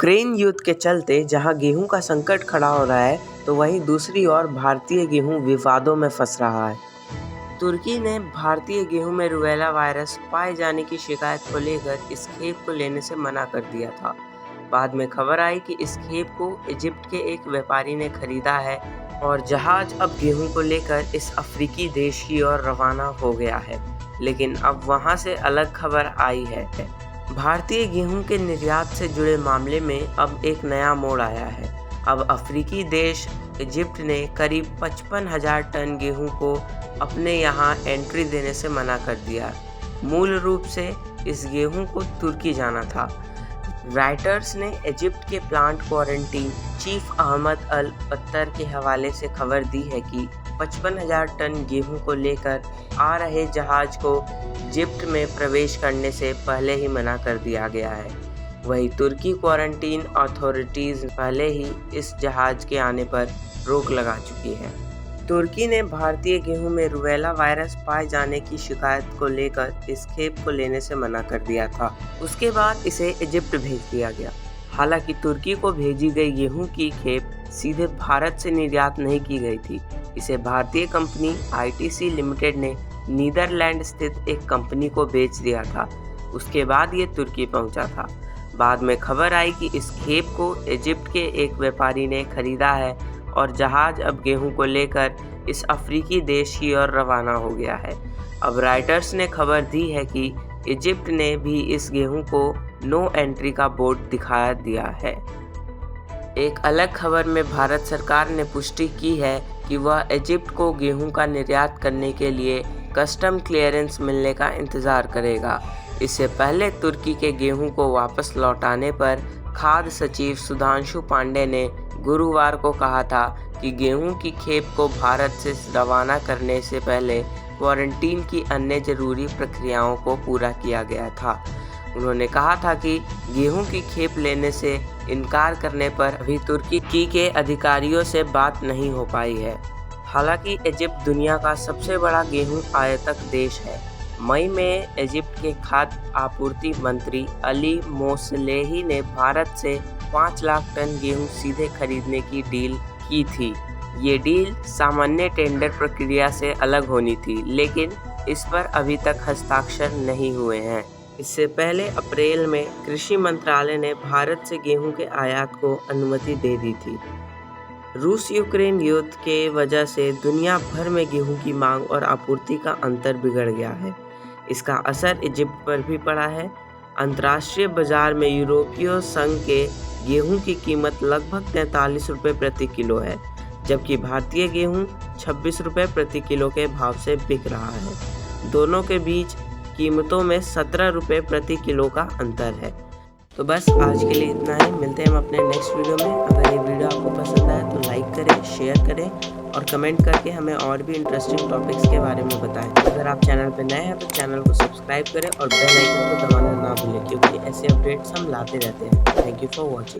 Ukraine युद्ध के चलते जहां गेहूं का संकट खड़ा हो रहा है, तो वहीं दूसरी ओर भारतीय गेहूं विवादों में फंस रहा है। तुर्की ने भारतीय गेहूं में रूबेला वायरस पाए जाने की शिकायत को लेकर इस खेप को लेने से मना कर दिया था। बाद में खबर आई कि इस खेप को इजिप्ट के एक व्यापारी ने खरीदा है और जहाज अब गेहूं को लेकर इस अफ्रीकी देश की ओर रवाना हो गया है। लेकिन अब वहां से अलग खबर आई है। भारतीय गेहूं के निर्यात से जुड़े मामले में अब एक नया मोड़ आया है। अब अफ्रीकी देश इजिप्ट ने करीब 55,000 टन गेहूं को अपने यहां एंट्री देने से मना कर दिया। मूल रूप से इस गेहूं को तुर्की जाना था। राइटर्स ने इजिप्ट के प्लांट क्वारंटीन चीफ अहमद अल पत्तर के हवाले से खबर दी है कि 55,000 टन गेहूं को लेकर आ रहे जहाज को इजिप्ट में प्रवेश करने से पहले ही मना कर दिया गया है। वहीं तुर्की क्वारंटीन अथॉरिटीज पहले ही इस जहाज के आने पर रोक लगा चुकी है। तुर्की ने भारतीय गेहूं में रूबेला वायरस पाए जाने की शिकायत को लेकर इस खेप को लेने से मना कर दिया था। उसके बाद इसे इजिप्ट भेज दिया गया। हालांकि तुर्की को भेजी गई गेहूं की खेप सीधे भारत से निर्यात नहीं की गई थी। इसे भारतीय कंपनी आईटीसी लिमिटेड ने नीदरलैंड स्थित एक कंपनी को बेच दिया था। उसके बाद ये तुर्की पहुंचा था। बाद में खबर आई कि इस खेप को इजिप्ट के एक व्यापारी ने खरीदा है और जहाज अब गेहूं को लेकर इस अफ्रीकी देश की ओर रवाना हो गया है। अब राइटर्स ने खबर दी है कि इजिप्ट ने भी इस गेहूं को नो एंट्री का बोर्ड दिखा दिया है। एक अलग खबर में भारत सरकार ने पुष्टि की है कि वह इजिप्ट को गेहूं का निर्यात करने के लिए कस्टम क्लियरेंस मिलने का इंतजार करेगा। इससे पहले तुर्की के गेहूं को वापस लौटाने पर खाद्य सचिव सुधांशु पांडे ने गुरुवार को कहा था कि गेहूं की खेप को भारत से रवाना करने से पहले क्वारंटीन की अन्य जरूरी प्रक्रियाओं को पूरा किया गया था। उन्होंने कहा था कि गेहूं की खेप लेने से इनकार करने पर अभी तुर्की के अधिकारियों से बात नहीं हो पाई है। हालांकि इजिप्ट दुनिया का सबसे बड़ा गेहूं आयातक देश है। मई में इजिप्ट के खाद्य आपूर्ति मंत्री अली मोसलेही ने भारत से 5 लाख टन गेहूं सीधे खरीदने की डील की थी। ये डील सामान्य टेंडर प्रक्रिया से अलग होनी थी, लेकिन इस पर अभी तक हस्ताक्षर नहीं हुए हैं। इससे पहले अप्रैल में कृषि मंत्रालय ने भारत से गेहूं के आयात को अनुमति दे दी थी। रूस यूक्रेन युद्ध के वजह से दुनिया भर में गेहूं की मांग और आपूर्ति का अंतर बिगड़ गया है। इसका असर इजिप्ट पर भी पड़ा है। अंतर्राष्ट्रीय बाजार में यूरोपीय संघ के गेहूं की कीमत लगभग 43 रुपये प्रति किलो है, जबकि भारतीय गेहूं 26 रुपये प्रति किलो के भाव से बिक रहा है। दोनों के बीच कीमतों में 17 रुपये प्रति किलो का अंतर है। तो बस आज के लिए इतना ही। मिलते हैं हम अपने नेक्स्ट वीडियो में। अगर ये वीडियो आपको पसंद आए तो लाइक करें, शेयर करें और कमेंट करके हमें और भी इंटरेस्टिंग टॉपिक्स के बारे में बताएं। अगर आप चैनल पर नए हैं तो चैनल को सब्सक्राइब करें और बेल आइकन को दबाना ना भूलें, क्योंकि ऐसे अपडेट्स हम लाते रहते हैं। Thank you for watching.